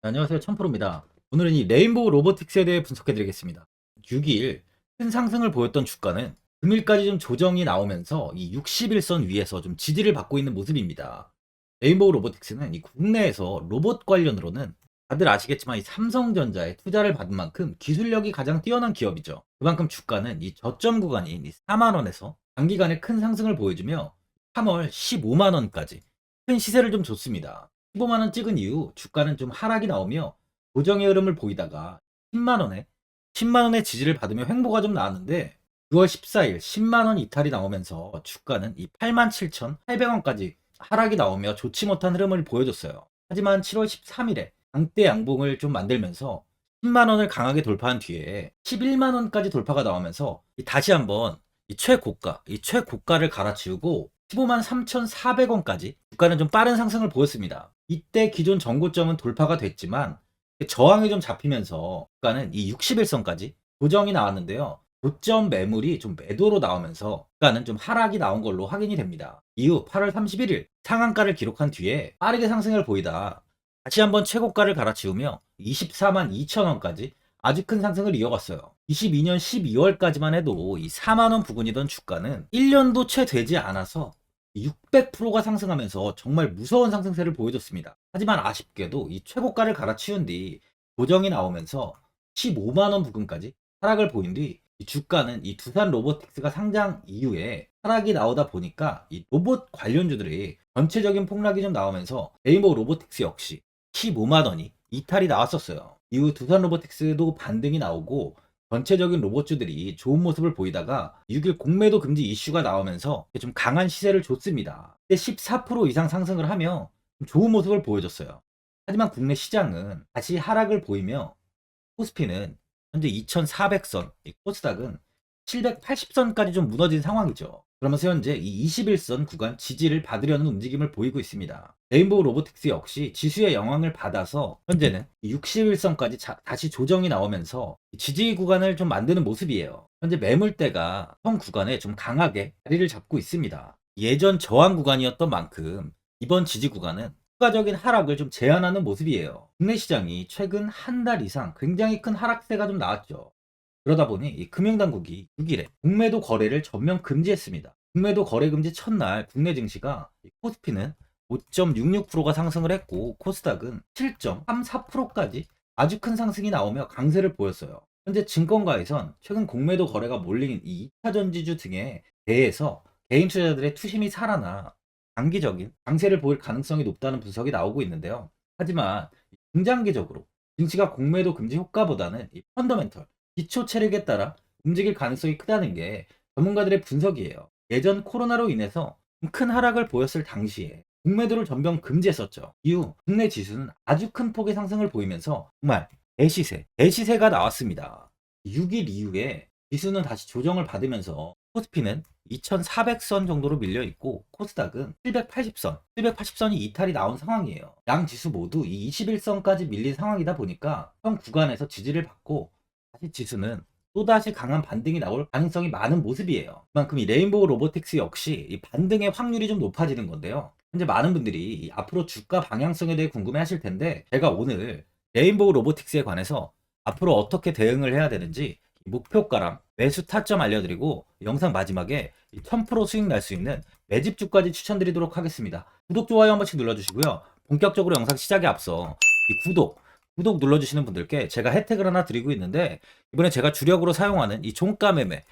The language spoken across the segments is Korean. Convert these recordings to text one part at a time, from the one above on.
안녕하세요. 천프로입니다. 오늘은 이 레인보우 로보틱스에 대해 분석해 드리겠습니다. 6일 큰 상승을 보였던 주가는 금일까지 좀 조정이 나오면서 이 60일선 위에서 좀 지지를 받고 있는 모습입니다. 레인보우 로보틱스는 이 국내에서 로봇 관련으로는 다들 아시겠지만 이 삼성전자에 투자를 받은 만큼 기술력이 가장 뛰어난 기업이죠. 그만큼 주가는 이 저점 구간인 이 4만 원에서 단기간에 큰 상승을 보여주며 3월 15만 원까지 큰 시세를 좀 줬습니다. 15만 원 찍은 이후 주가는 좀 하락이 나오며 고정의 흐름을 보이다가 10만 원에 10만 원의 지지를 받으며 횡보가 좀 나왔는데 6월 14일 10만 원 이탈이 나오면서 주가는 이 87,800원까지 하락이 나오며 좋지 못한 흐름을 보여줬어요. 하지만 7월 13일에 강대 양봉을 좀 만들면서 10만 원을 강하게 돌파한 뒤에 11만 원까지 돌파가 나오면서 다시 한번 이 최고가를 갈아치우고 15만 3,400원까지 주가는 좀 빠른 상승을 보였습니다. 이때 기존 전고점은 돌파가 됐지만 저항이 좀 잡히면서 주가는 이 60일선까지 조정이 나왔는데요. 고점 매물이 좀 매도로 나오면서 주가는 좀 하락이 나온 걸로 확인이 됩니다. 이후 8월 31일 상한가를 기록한 뒤에 빠르게 상승을 보이다 다시 한번 최고가를 갈아치우며 24만 2천원까지 아주 큰 상승을 이어갔어요. 22년 12월까지만 해도 이 4만원 부근이던 주가는 1년도 채 되지 않아서 600%가 상승하면서 정말 무서운 상승세를 보여줬습니다. 하지만 아쉽게도 이 최고가를 갈아치운 뒤 고정이 나오면서 15만원 부근까지 하락을 보인 뒤 이 주가는 이 두산 로보틱스가 상장 이후에 하락이 나오다 보니까 이 로봇 관련주들이 전체적인 폭락이 좀 나오면서 네이버 로보틱스 역시 15만원이 이탈이 나왔었어요. 이후 두산 로보틱스도 반등이 나오고 전체적인 로봇주들이 좋은 모습을 보이다가 6일 공매도 금지 이슈가 나오면서 좀 강한 시세를 줬습니다. 14% 이상 상승을 하며 좋은 모습을 보여줬어요. 하지만 국내 시장은 다시 하락을 보이며 코스피는 현재 2400선, 코스닥은 780선까지 좀 무너진 상황이죠. 그러면서 현재 이 21선 구간 지지를 받으려는 움직임을 보이고 있습니다. 레인보우 로보틱스 역시 지수의 영향을 받아서 현재는 61선까지 다시 조정이 나오면서 지지 구간을 좀 만드는 모습이에요. 현재 매물대가 현 구간에 좀 강하게 자리를 잡고 있습니다. 예전 저항 구간이었던 만큼 이번 지지 구간은 추가적인 하락을 좀 제한하는 모습이에요. 국내 시장이 최근 한 달 이상 굉장히 큰 하락세가 좀 나왔죠. 그러다 보니 이 금융당국이 6일에 공매도 거래를 전면 금지했습니다. 공매도 거래 금지 첫날 국내 증시가 코스피는 5.66%가 상승을 했고 코스닥은 7.34%까지 아주 큰 상승이 나오며 강세를 보였어요. 현재 증권가에선 최근 공매도 거래가 몰린 이 2차 전지주 등에 대해서 개인 투자자들의 투심이 살아나 장기적인 강세를 보일 가능성이 높다는 분석이 나오고 있는데요. 하지만 중장기적으로 증시가 공매도 금지 효과보다는 이 펀더멘털, 기초 체력에 따라 움직일 가능성이 크다는 게 전문가들의 분석이에요. 예전 코로나로 인해서 큰 하락을 보였을 당시에 공매도를 전면 금지했었죠. 이후 국내 지수는 아주 큰 폭의 상승을 보이면서 정말 대시세가 나왔습니다. 6일 이후에 지수는 다시 조정을 받으면서 코스피는 2400선 정도로 밀려 있고 코스닥은 780선이 이탈이 나온 상황이에요. 양 지수 모두 이 21선까지 밀린 상황이다 보니까 현 구간에서 지지를 받고 다시 지수는 또다시 강한 반등이 나올 가능성이 많은 모습이에요. 그만큼 이 레인보우 로보틱스 역시 이 반등의 확률이 좀 높아지는 건데요. 현재 많은 분들이 이 앞으로 주가 방향성에 대해 궁금해 하실 텐데 제가 오늘 레인보우 로보틱스에 관해서 앞으로 어떻게 대응을 해야 되는지 목표가랑 매수 타점 알려드리고 영상 마지막에 1000% 수익 날 수 있는 매집주까지 추천드리도록 하겠습니다. 구독, 좋아요 한 번씩 눌러주시고요. 본격적으로 영상 시작에 앞서 이 구독 눌러주시는 분들께 제가 혜택을 하나 드리고 있는데 이번에 제가 주력으로 사용하는 이 종가매매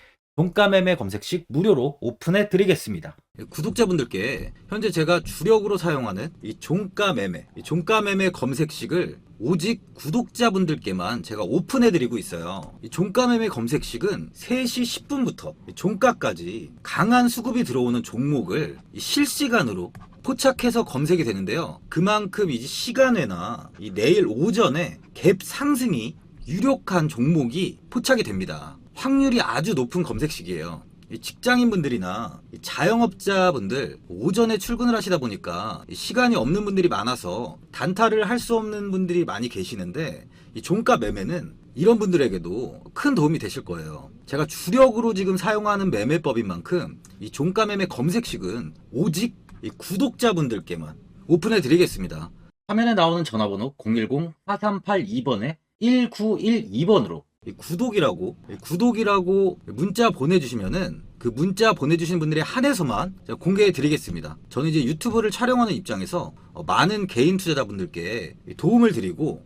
검색식 무료로 오픈해 드리겠습니다. 구독자분들께 현재 제가 주력으로 사용하는 이 종가매매 검색식을 오직 구독자분들께만 제가 오픈해 드리고 있어요. 이 종가매매 검색식은 3시 10분부터 종가까지 강한 수급이 들어오는 종목을 실시간으로 포착해서 검색이 되는데요. 그만큼 이제 시간외나 이 내일 오전에 갭 상승이 유력한 종목이 포착이 됩니다. 확률이 아주 높은 검색식이에요. 직장인분들이나 자영업자분들 오전에 출근을 하시다 보니까 시간이 없는 분들이 많아서 단타를 할 수 없는 분들이 많이 계시는데 이 종가 매매는 이런 분들에게도 큰 도움이 되실 거예요. 제가 주력으로 지금 사용하는 매매법인 만큼 이 종가 매매 검색식은 오직 이 구독자분들께만 오픈해 드리겠습니다. 화면에 나오는 전화번호 010-4382번에 1912번으로 구독이라고 문자 보내주시면은 그 문자 보내주신 분들에 한해서만 제가 공개해 드리겠습니다. 저는 이제 유튜브를 촬영하는 입장에서 많은 개인 투자자분들께 도움을 드리고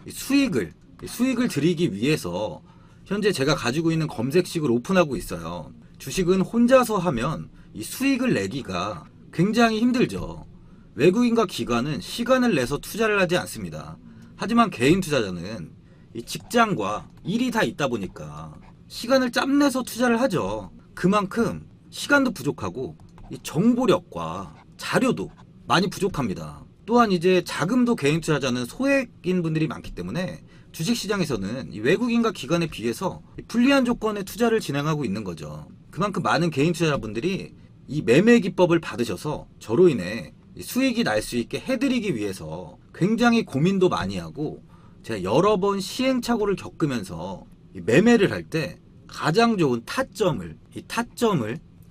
수익을 드리기 위해서 현재 제가 가지고 있는 검색식을 오픈하고 있어요. 주식은 혼자서 하면 이 수익을 내기가 굉장히 힘들죠. 외국인과 기관은 시간을 내서 투자를 하지 않습니다. 하지만 개인 투자자는 이 직장과 일이 다 있다 보니까 시간을 짬내서 투자를 하죠. 그만큼 시간도 부족하고 이 정보력과 자료도 많이 부족합니다. 또한 이제 자금도 개인 투자자는 소액인 분들이 많기 때문에 주식시장에서는 이 외국인과 기관에 비해서 불리한 조건의 투자를 진행하고 있는 거죠. 그만큼 많은 개인 투자자분들이 이 매매 기법을 받으셔서 저로 인해 수익이 날 수 있게 해드리기 위해서 굉장히 고민도 많이 하고 제가 여러 번 시행착오를 겪으면서 매매를 할 때 가장 좋은 타점을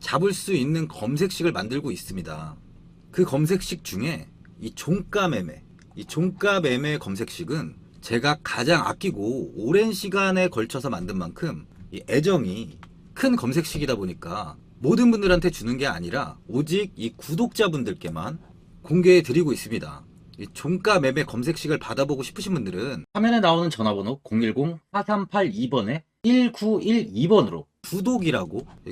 잡을 수 있는 검색식을 만들고 있습니다. 그 검색식 중에 이 종가 매매 검색식은 제가 가장 아끼고 오랜 시간에 걸쳐서 만든 만큼 이 애정이 큰 검색식이다 보니까 모든 분들한테 주는 게 아니라 오직 이 구독자분들께만 공개해 드리고 있습니다. 이 종가 매매 검색식을 받아보고 싶으신 분들은 화면에 나오는 전화번호 010-4382번에 1912번으로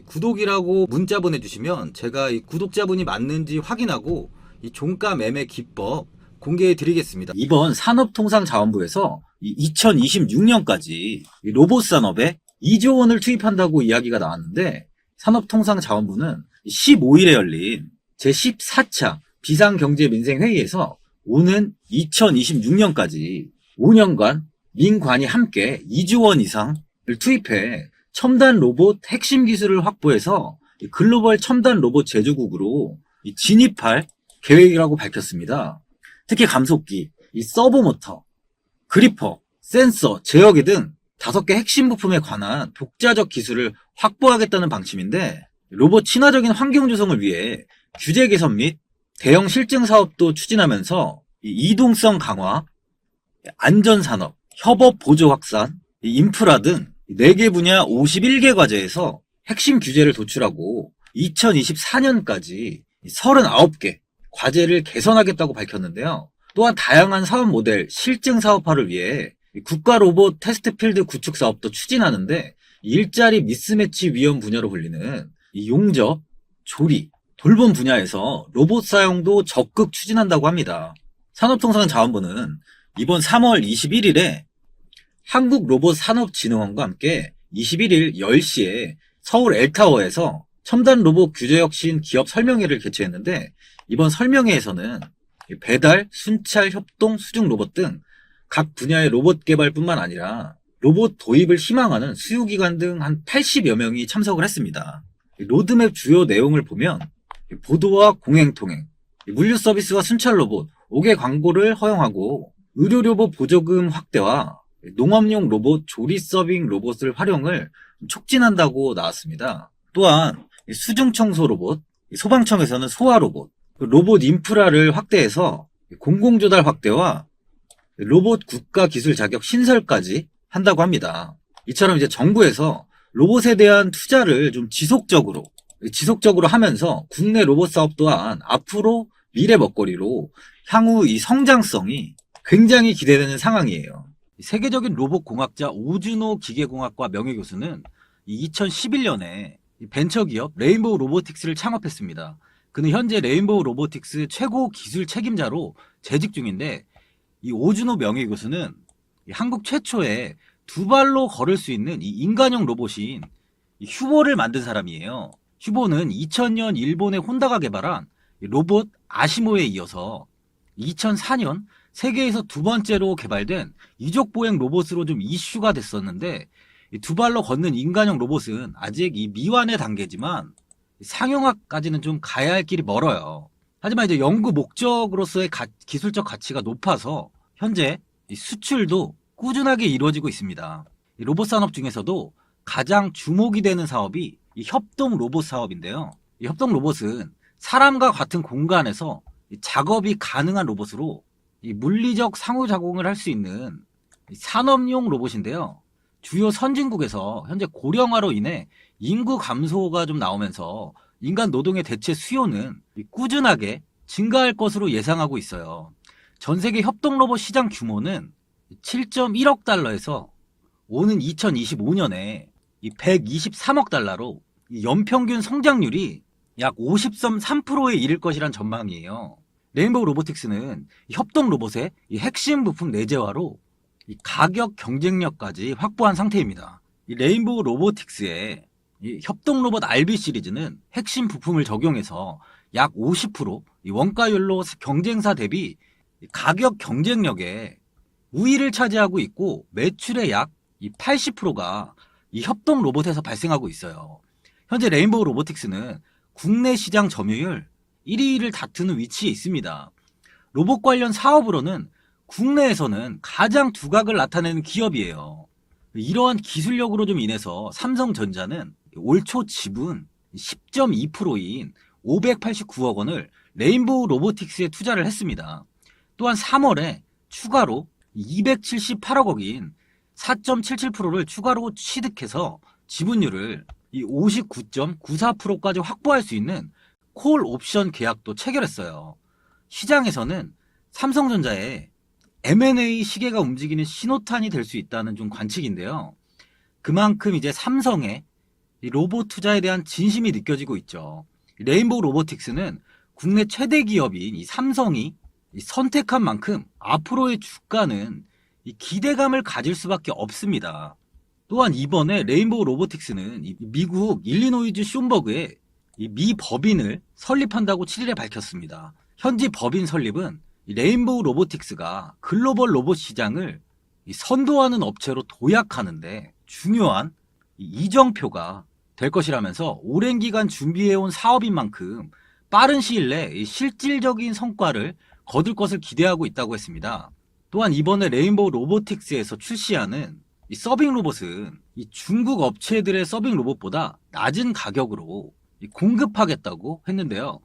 구독이라고 문자 보내주시면 제가 이 구독자분이 맞는지 확인하고 이 종가 매매 기법 공개해 드리겠습니다. 이번 산업통상자원부에서 2026년까지 로봇 산업에 2조 원을 투입한다고 이야기가 나왔는데 산업통상자원부는 15일에 열린 제14차 비상경제민생회의에서 오는 2026년까지 5년간 민관이 함께 2조 원 이상을 투입해 첨단 로봇 핵심 기술을 확보해서 글로벌 첨단 로봇 제조국으로 진입할 계획이라고 밝혔습니다. 특히 감속기, 서버 모터, 그리퍼, 센서, 제어기 등 5개 핵심 부품에 관한 독자적 기술을 확보하겠다는 방침인데 로봇 친화적인 환경 조성을 위해 규제 개선 및 대형 실증 사업도 추진하면서 이동성 강화, 안전산업, 협업 보조 확산, 인프라 등 4개 분야 51개 과제에서 핵심 규제를 도출하고 2024년까지 39개 과제를 개선하겠다고 밝혔는데요. 또한 다양한 사업 모델 실증 사업화를 위해 국가 로봇 테스트 필드 구축 사업도 추진하는데 일자리 미스매치 위험 분야로 불리는 용접, 조리, 돌봄 분야에서 로봇 사용도 적극 추진한다고 합니다. 산업통상자원부는 이번 3월 21일에 한국로봇산업진흥원과 함께 21일 10시에 서울 엘타워에서 첨단 로봇 규제혁신 기업 설명회를 개최했는데 이번 설명회에서는 배달, 순찰, 협동, 수중 로봇 등 각 분야의 로봇 개발뿐만 아니라 로봇 도입을 희망하는 수요기관 등 한 80여 명이 참석을 했습니다. 로드맵 주요 내용을 보면 보도와 공행통행, 물류 서비스와 순찰 로봇, 5개 광고를 허용하고 의료 로봇 보조금 확대와 농업용 로봇, 조리 서빙 로봇을 활용을 촉진한다고 나왔습니다. 또한 수중 청소 로봇, 소방청에서는 소화 로봇, 로봇 인프라를 확대해서 공공조달 확대와 로봇 국가 기술 자격 신설까지 한다고 합니다. 이처럼 이제 정부에서 로봇에 대한 투자를 좀 지속적으로 하면서 국내 로봇 사업 또한 앞으로 미래 먹거리로 향후 이 성장성이 굉장히 기대되는 상황이에요. 세계적인 로봇 공학자 오준호 기계공학과 명예교수는 2011년에 벤처기업 레인보우 로보틱스를 창업했습니다. 그는 현재 레인보우 로보틱스 최고 기술 책임자로 재직 중인데 이 오준호 명예교수는 한국 최초의 2발로 걸을 수 있는 이 인간형 로봇인 휴보를 만든 사람이에요. 휴보는 2000년 일본의 혼다가 개발한 로봇 아시모에 이어서 2004년 세계에서 2번째로 개발된 이족보행 로봇으로 좀 이슈가 됐었는데 2발로 걷는 인간형 로봇은 아직 이 미완의 단계지만 상용화까지는 좀 가야 할 길이 멀어요. 하지만 이제 연구 목적으로서의 기술적 가치가 높아서 현재 수출도 꾸준하게 이루어지고 있습니다. 로봇 산업 중에서도 가장 주목이 되는 사업이 이 협동 로봇 사업인데요. 이 협동 로봇은 사람과 같은 공간에서 작업이 가능한 로봇으로 이 물리적 상호작용을 할 수 있는 산업용 로봇인데요. 주요 선진국에서 현재 고령화로 인해 인구 감소가 좀 나오면서 인간 노동의 대체 수요는 꾸준하게 증가할 것으로 예상하고 있어요. 전 세계 협동 로봇 시장 규모는 7.1억 달러에서 오는 2025년에 123억 달러로 연평균 성장률이 약 50.3%에 이를 것이란 전망이에요. 레인보우 로보틱스는 협동 로봇의 핵심 부품 내재화로 가격 경쟁력까지 확보한 상태입니다. 레인보우 로보틱스의 협동 로봇 RB 시리즈는 핵심 부품을 적용해서 약 50% 원가율로 경쟁사 대비 가격 경쟁력에 우위를 차지하고 있고, 매출의 약 80%가 이 협동 로봇에서 발생하고 있어요. 현재 레인보우 로보틱스는 국내 시장 점유율 1위를 다투는 위치에 있습니다. 로봇 관련 사업으로는 국내에서는 가장 두각을 나타내는 기업이에요. 이러한 기술력으로 좀 인해서 삼성전자는 올 초 지분 10.2%인 589억 원을 레인보우 로보틱스에 투자를 했습니다. 또한 3월에 추가로 278억 원인 4.77%를 추가로 취득해서 지분율을 59.94%까지 확보할 수 있는 콜 옵션 계약도 체결했어요. 시장에서는 삼성전자의 M&A 시계가 움직이는 신호탄이 될 수 있다는 좀 관측인데요. 그만큼 이제 삼성의 이 로봇 투자에 대한 진심이 느껴지고 있죠. 레인보우 로보틱스는 국내 최대 기업인 이 삼성이 선택한 만큼 앞으로의 주가는 기대감을 가질 수밖에 없습니다. 또한 이번에 레인보우 로보틱스는 미국 일리노이즈 숀버그에 미 법인을 설립한다고 7일에 밝혔습니다. 현지 법인 설립은 레인보우 로보틱스가 글로벌 로봇 시장을 선도하는 업체로 도약하는데 중요한 이정표가 될 것이라면서 오랜 기간 준비해온 사업인 만큼 빠른 시일 내 실질적인 성과를 거둘 것을 기대하고 있다고 했습니다. 또한 이번에 레인보우 로보틱스에서 출시하는 이 서빙 로봇은 이 중국 업체들의 서빙 로봇보다 낮은 가격으로 공급하겠다고 했는데요.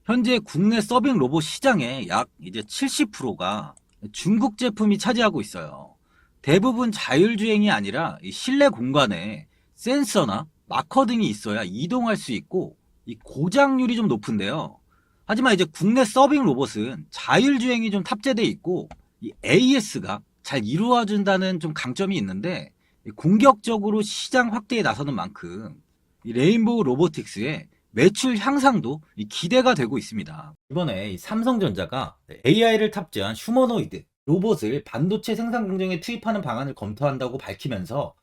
현재 국내 서빙 로봇 시장의 약 이제 70%가 중국 제품이 차지하고 있어요. 대부분 자율주행이 아니라 이 실내 공간에 센서나 마커 등이 있어야 이동할 수 있고 이 고장률이 좀 높은데요. 하지만 이제 국내 서빙 로봇은 자율주행이 좀 탑재되어 있고 이 AS가 잘 이루어진다는 좀 강점이 있는데, 공격적으로 시장 확대에 나서는 만큼 이 레인보우 로보틱스의 매출 향상도 기대가 되고 있습니다. 이번에 이 삼성전자가 AI를 탑재한 휴머노이드 로봇을 반도체 생산 공정에 투입하는 방안을 검토한다고 밝히면서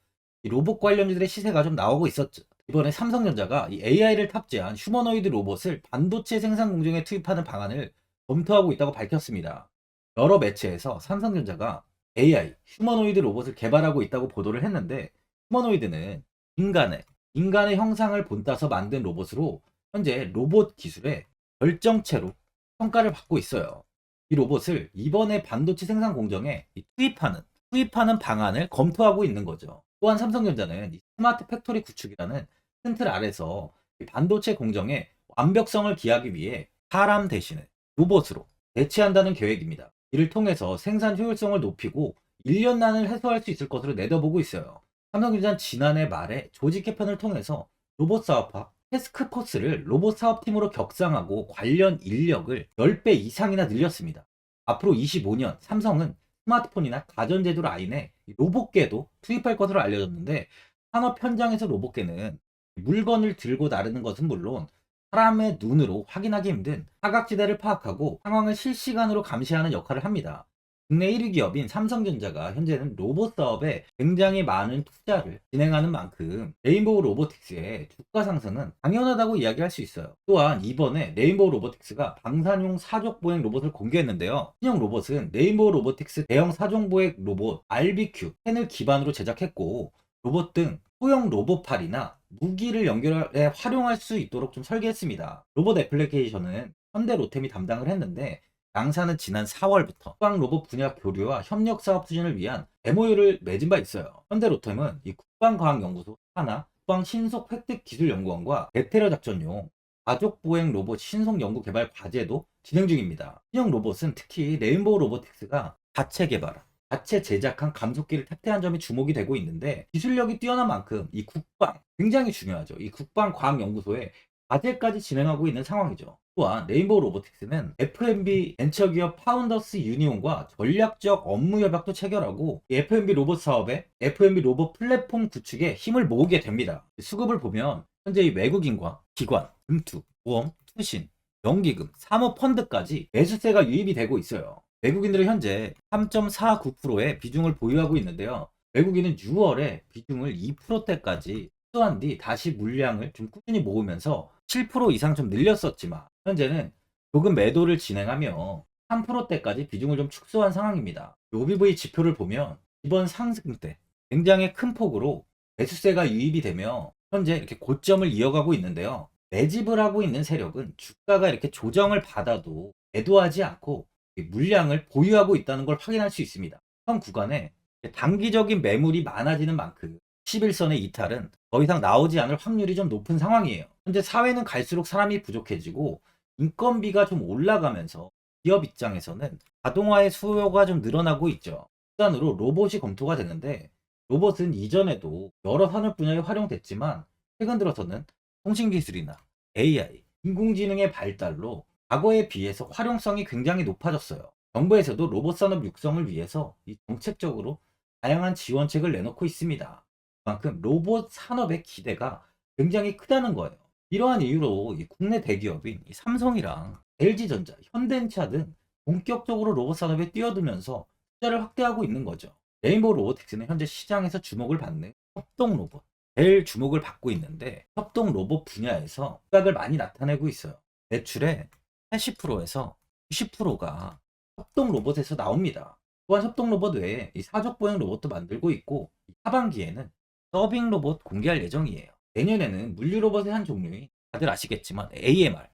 이 로봇 관련주들의 시세가 좀 나오고 있었죠. 이번에 삼성전자가 이 AI를 탑재한 휴머노이드 로봇을 반도체 생산 공정에 투입하는 방안을 검토하고 있다고 밝혔습니다. 여러 매체에서 삼성전자가 AI, 휴머노이드 로봇을 개발하고 있다고 보도를 했는데, 휴머노이드는 인간의 형상을 본따서 만든 로봇으로 현재 로봇 기술의 결정체로 평가를 받고 있어요. 이 로봇을 이번에 반도체 생산 공정에 투입하는 방안을 검토하고 있는 거죠. 또한 삼성전자는 이 스마트 팩토리 구축이라는 큰 틀 아래서 반도체 공정의 완벽성을 기하기 위해 사람 대신에 로봇으로 대체한다는 계획입니다. 이를 통해서 생산 효율성을 높이고 인력난을 해소할 수 있을 것으로 내다보고 있어요. 삼성전자는 지난해 말에 조직 개편을 통해서 로봇 사업화 태스크포스를 로봇 사업팀으로 격상하고 관련 인력을 10배 이상이나 늘렸습니다. 앞으로 25년 삼성은 스마트폰이나 가전제조 라인에 로봇계도 투입할 것으로 알려졌는데, 산업 현장에서 로봇계는 물건을 들고 나르는 것은 물론 사람의 눈으로 확인하기 힘든 사각지대를 파악하고 상황을 실시간으로 감시하는 역할을 합니다. 국내 1위 기업인 삼성전자가 현재는 로봇 사업에 굉장히 많은 투자를 진행하는 만큼 레인보우 로보틱스의 주가 상승은 당연하다고 이야기할 수 있어요. 또한 이번에 레인보우 로보틱스가 방산용 사족보행 로봇을 공개했는데요. 신형 로봇은 레인보우 로보틱스 대형 사족보행 로봇 RBQ10을 기반으로 제작했고, 로봇 등 소형 로봇팔이나 무기를 연결해 활용할 수 있도록 좀 설계했습니다. 로봇 애플리케이션은 현대 로템이 담당을 했는데, 양사는 지난 4월부터 국방 로봇 분야 교류와 협력 사업 추진을 위한 MOU를 맺은 바 있어요. 현대 로템은 이 국방과학연구소 하나, 국방신속획득기술연구원과 대테러 작전용 가족 보행 로봇 신속 연구 개발 과제도 진행 중입니다. 신형 로봇은 특히 레인보우 로보틱스가 자체 개발한, 자체 제작한 감속기를 탑재한 점이 주목이 되고 있는데, 기술력이 뛰어난 만큼 이 국방, 굉장히 중요하죠. 이 국방과학연구소에 과제까지 진행하고 있는 상황이죠. 또한 레인보우 로보틱스는 F&B 벤처기업 파운더스 유니온과 전략적 업무 협약도 체결하고, 이 F&B 로봇 사업에 F&B 로봇 플랫폼 구축에 힘을 모으게 됩니다. 수급을 보면 현재 이 외국인과 기관, 금투, 보험, 투신, 연기금, 사모펀드까지 매수세가 유입이 되고 있어요. 외국인들은 현재 3.49%의 비중을 보유하고 있는데요. 외국인은 6월에 비중을 2%대까지 흡수한 뒤 다시 물량을 좀 꾸준히 모으면서 7% 이상 좀 늘렸었지만, 현재는 조금 매도를 진행하며 3%대까지 비중을 좀 축소한 상황입니다. OBV 지표를 보면 이번 상승 때 굉장히 큰 폭으로 매수세가 유입이 되며 현재 이렇게 고점을 이어가고 있는데요. 매집을 하고 있는 세력은 주가가 이렇게 조정을 받아도 매도하지 않고 물량을 보유하고 있다는 걸 확인할 수 있습니다. 현 구간에 단기적인 매물이 많아지는 만큼 11선의 이탈은 더 이상 나오지 않을 확률이 좀 높은 상황이에요. 현재 사회는 갈수록 사람이 부족해지고 인건비가 좀 올라가면서 기업 입장에서는 자동화의 수요가 좀 늘어나고 있죠. 수단으로 로봇이 검토가 되는데, 로봇은 이전에도 여러 산업 분야에 활용됐지만 최근 들어서는 통신기술이나 AI, 인공지능의 발달로 과거에 비해서 활용성이 굉장히 높아졌어요. 정부에서도 로봇 산업 육성을 위해서 이 정책적으로 다양한 지원책을 내놓고 있습니다. 그만큼 로봇 산업의 기대가 굉장히 크다는 거예요. 이러한 이유로 이 국내 대기업인 이 삼성이랑 LG전자, 현대차 등 본격적으로 로봇 산업에 뛰어들면서 투자를 확대하고 있는 거죠. 레인보우 로보틱스는 현재 시장에서 주목을 받는 협동 로봇, 제일 주목을 받고 있는데, 협동 로봇 분야에서 시각을 많이 나타내고 있어요. 매출의 80%에서 90%가 협동 로봇에서 나옵니다. 또한 협동 로봇 외에 이 사족 보행 로봇도 만들고 있고, 하반기에는 서빙 로봇 공개할 예정이에요. 내년에는 물류 로봇의 한 종류인, 다들 아시겠지만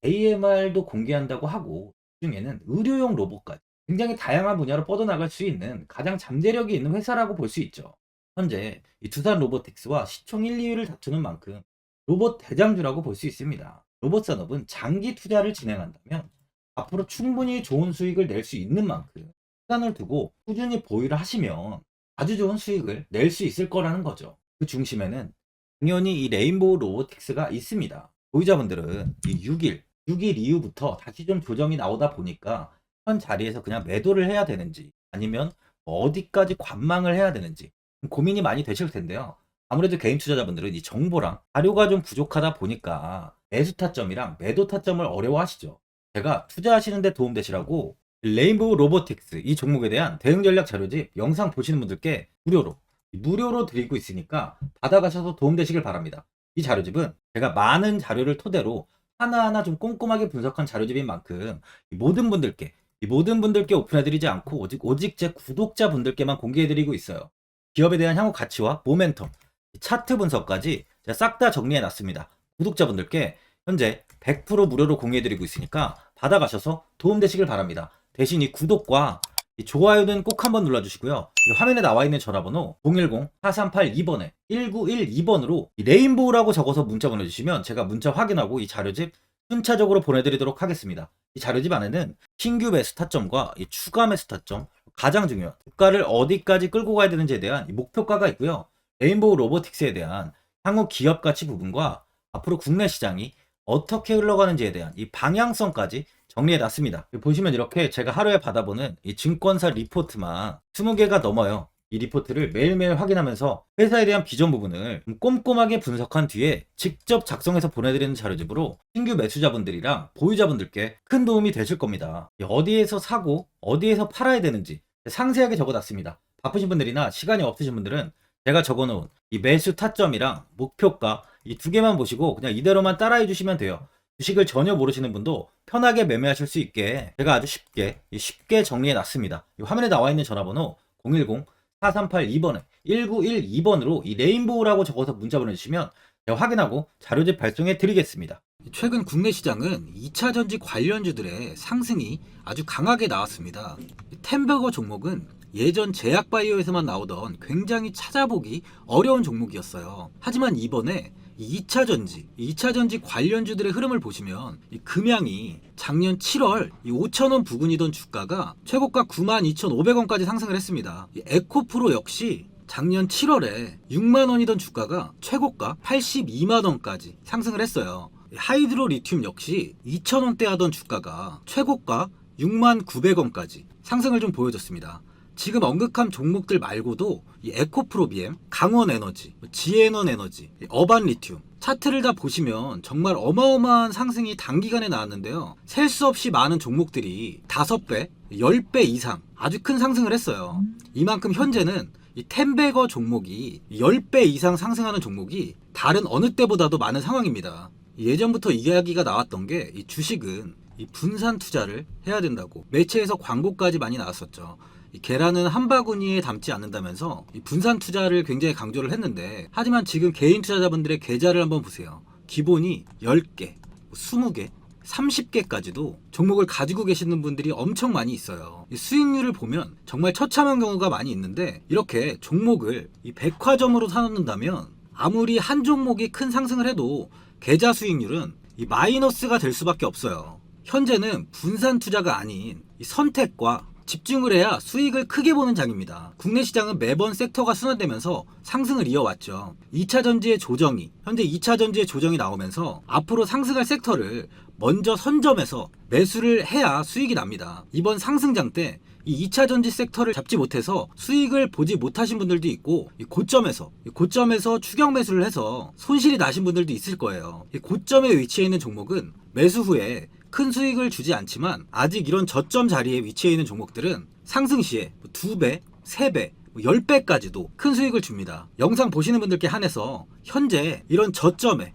AMR도 공개한다고 하고, 그중에는 의료용 로봇까지 굉장히 다양한 분야로 뻗어나갈 수 있는 가장 잠재력이 있는 회사라고 볼 수 있죠. 현재 이 두산 로보틱스와 시총 1, 2위를 다투는 만큼 로봇 대장주라고 볼 수 있습니다. 로봇 산업은 장기 투자를 진행한다면 앞으로 충분히 좋은 수익을 낼 수 있는 만큼 시간을 두고 꾸준히 보유를 하시면 아주 좋은 수익을 낼 수 있을 거라는 거죠. 그 중심에는 당연히 이 레인보우 로보틱스가 있습니다. 보유자분들은 이 6일 이후부터 다시 좀 조정이 나오다 보니까 현 자리에서 그냥 매도를 해야 되는지, 아니면 어디까지 관망을 해야 되는지 고민이 많이 되실 텐데요. 아무래도 개인 투자자분들은 이 정보랑 자료가 좀 부족하다 보니까 매수 타점이랑 매도 타점을 어려워하시죠. 제가 투자하시는 데 도움되시라고 레인보우 로보틱스 이 종목에 대한 대응 전략 자료집 영상 보시는 분들께 무료로 드리고 있으니까 받아가셔서 도움되시길 바랍니다. 이 자료집은 제가 많은 자료를 토대로 하나하나 좀 꼼꼼하게 분석한 자료집인 만큼 이 모든 분들께 오픈해드리지 않고 오직 제 구독자분들께만 공개해드리고 있어요. 기업에 대한 향후 가치와 모멘텀, 차트 분석까지 제가 싹 다 정리해놨습니다. 구독자분들께 현재 100% 무료로 공유해드리고 있으니까 받아가셔서 도움되시길 바랍니다. 대신 이 구독과 이 좋아요는 꼭 한번 눌러주시고요. 이 화면에 나와있는 전화번호 010-4382번에 1912번으로 레인보우라고 적어서 문자 보내주시면 제가 문자 확인하고 이 자료집 순차적으로 보내드리도록 하겠습니다. 이 자료집 안에는 신규 매수 타점과 이 추가 매수 타점, 가장 중요한 주가를 어디까지 끌고 가야 되는지에 대한 이 목표가가 있고요. 레인보우 로보틱스에 대한 향후 기업 가치 부분과 앞으로 국내 시장이 어떻게 흘러가는지에 대한 이 방향성까지 정리해 놨습니다. 보시면 이렇게 제가 하루에 받아보는 이 증권사 리포트만 20개가 넘어요. 이 리포트를 매일매일 확인하면서 회사에 대한 비전 부분을 꼼꼼하게 분석한 뒤에 직접 작성해서 보내드리는 자료집으로 신규 매수자분들이랑 보유자분들께 큰 도움이 되실 겁니다. 어디에서 사고 어디에서 팔아야 되는지 상세하게 적어놨습니다. 바쁘신 분들이나 시간이 없으신 분들은 제가 적어놓은 이 매수 타점이랑 목표가 이 2개만 보시고 그냥 이대로만 따라해 주시면 돼요. 주식을 전혀 모르시는 분도 편하게 매매하실 수 있게 제가 아주 쉽게 정리해 놨습니다. 화면에 나와 있는 전화번호 010-4382번에 1912번으로 이 레인보우라고 적어서 문자 보내주시면 제가 확인하고 자료집 발송해 드리겠습니다. 최근 국내 시장은 2차 전지 관련주들의 상승이 아주 강하게 나왔습니다. 템버거 종목은 예전 제약바이오에서만 나오던 굉장히 찾아보기 어려운 종목이었어요. 하지만 이번에 이 2차 전지, 이 2차 전지 관련주들의 흐름을 보시면 이 금양이 작년 7월 이 5,000원 부근이던 주가가 최고가 92,500원까지 상승을 했습니다. 이 에코프로 역시 작년 7월에 6만 원이던 주가가 최고가 82만 원까지 상승을 했어요. 하이드로 리튬 역시 2,000원대 하던 주가가 최고가 6만 900원까지 상승을 좀 보여줬습니다. 지금 언급한 종목들 말고도 이 에코프로비엠, 강원에너지, 지에너에너지, 어반리튬 차트를 다 보시면 정말 어마어마한 상승이 단기간에 나왔는데요. 셀 수 없이 많은 종목들이 5배, 10배 이상 아주 큰 상승을 했어요. 이만큼 현재는 이 텐베거 종목이 10배 이상 상승하는 종목이 다른 어느 때보다도 많은 상황입니다. 예전부터 이야기가 나왔던 게 이 주식은 이 분산 투자를 해야 된다고 매체에서 광고까지 많이 나왔었죠. 이 계란은 한 바구니에 담지 않는다면서 이 분산 투자를 굉장히 강조를 했는데, 하지만 지금 개인 투자자분들의 계좌를 한번 보세요. 기본이 10개, 20개, 30개까지도 종목을 가지고 계시는 분들이 엄청 많이 있어요. 이 수익률을 보면 정말 처참한 경우가 많이 있는데, 이렇게 종목을 이 백화점으로 사놓는다면 아무리 한 종목이 큰 상승을 해도 계좌 수익률은 이 마이너스가 될 수밖에 없어요. 현재는 분산 투자가 아닌 이 선택과 집중을 해야 수익을 크게 보는 장입니다. 국내 시장은 매번 섹터가 순환되면서 상승을 이어왔죠. 2차 전지의 조정이, 현재 2차 전지의 조정이 나오면서 앞으로 상승할 섹터를 먼저 선점해서 매수를 해야 수익이 납니다. 이번 상승장 때 이 2차 전지 섹터를 잡지 못해서 수익을 보지 못하신 분들도 있고, 이 고점에서 추격 매수를 해서 손실이 나신 분들도 있을 거예요. 이 고점에 위치해 있는 종목은 매수 후에 큰 수익을 주지 않지만, 아직 이런 저점 자리에 위치해 있는 종목들은 상승 시에 2배, 3배, 10배까지도 큰 수익을 줍니다. 영상 보시는 분들께 한해서 현재 이런 저점에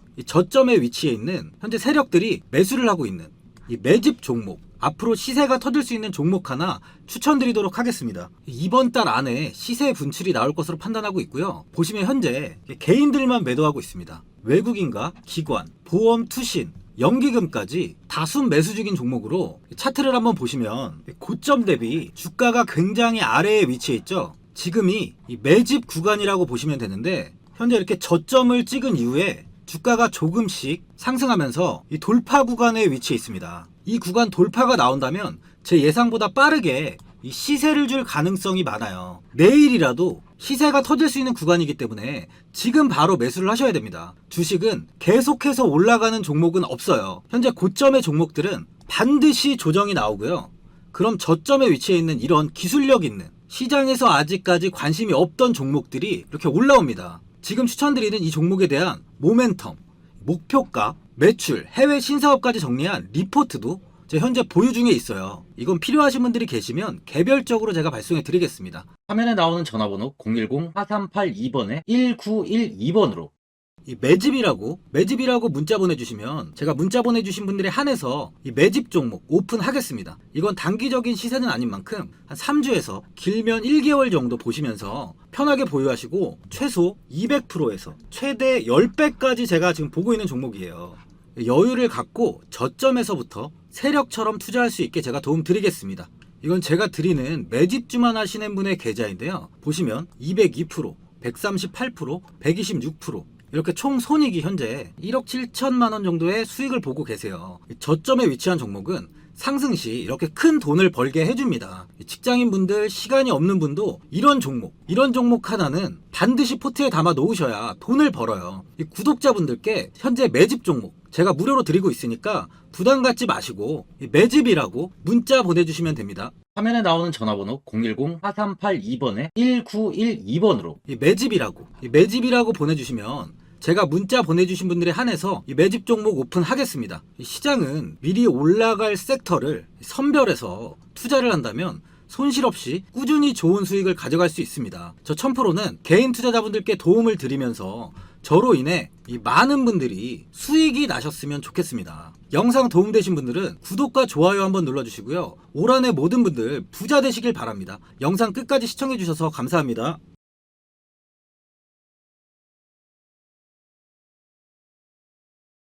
위치해 있는 현재 세력들이 매수를 하고 있는 이 매집 종목, 앞으로 시세가 터질 수 있는 종목 하나 추천드리도록 하겠습니다. 이번 달 안에 시세 분출이 나올 것으로 판단하고 있고요. 보시면 현재 개인들만 매도하고 있습니다. 외국인과 기관, 보험, 투신, 연기금까지 다수 매수 중인 종목으로 차트를 한번 보시면 고점 대비 주가가 굉장히 아래에 위치해 있죠. 지금이 이 매집 구간이라고 보시면 되는데, 현재 이렇게 저점을 찍은 이후에 주가가 조금씩 상승하면서 이 돌파 구간에 위치해 있습니다. 이 구간 돌파가 나온다면 제 예상보다 빠르게 이 시세를 줄 가능성이 많아요. 내일이라도 시세가 터질 수 있는 구간이기 때문에 지금 바로 매수를 하셔야 됩니다. 주식은 계속해서 올라가는 종목은 없어요. 현재 고점의 종목들은 반드시 조정이 나오고요. 그럼 저점에 위치해 있는 이런 기술력 있는, 시장에서 아직까지 관심이 없던 종목들이 이렇게 올라옵니다. 지금 추천드리는 이 종목에 대한 모멘텀, 목표가, 매출, 해외 신사업까지 정리한 리포트도 제 현재 보유 중에 있어요. 이건 필요하신 분들이 계시면 개별적으로 제가 발송해 드리겠습니다. 화면에 나오는 전화번호 010-4382번에 1912번으로 이 매집이라고 문자 보내주시면 제가 문자 보내주신 분들에 한해서 이 매집 종목 오픈하겠습니다. 이건 단기적인 시세는 아닌 만큼 한 3주에서 길면 1개월 정도 보시면서 편하게 보유하시고 최소 200%에서 최대 10배까지 제가 지금 보고 있는 종목이에요. 여유를 갖고 저점에서부터 세력처럼 투자할 수 있게 제가 도움 드리겠습니다. 이건 제가 드리는 매집주만 하시는 분의 계좌인데요. 보시면 202%, 138%, 126%, 이렇게 총 손익이 현재 1억 7천만 원 정도의 수익을 보고 계세요. 저점에 위치한 종목은 상승 시 이렇게 큰 돈을 벌게 해줍니다. 직장인분들, 시간이 없는 분도 이런 종목 하나는 반드시 포트에 담아 놓으셔야 돈을 벌어요. 구독자분들께 현재 매집 종목 제가 무료로 드리고 있으니까 부담 갖지 마시고 매집이라고 문자 보내주시면 됩니다. 화면에 나오는 전화번호 010-4382번에 1912번으로 매집이라고 보내주시면 제가 문자 보내주신 분들에 한해서 이 매집 종목 오픈하겠습니다. 시장은 미리 올라갈 섹터를 선별해서 투자를 한다면 손실 없이 꾸준히 좋은 수익을 가져갈 수 있습니다. 저 1000%는 개인 투자자분들께 도움을 드리면서 저로 인해 이 많은 분들이 수익이 나셨으면 좋겠습니다. 영상 도움되신 분들은 구독과 좋아요 한번 눌러주시고요. 올 한해 모든 분들 부자 되시길 바랍니다. 영상 끝까지 시청해주셔서 감사합니다.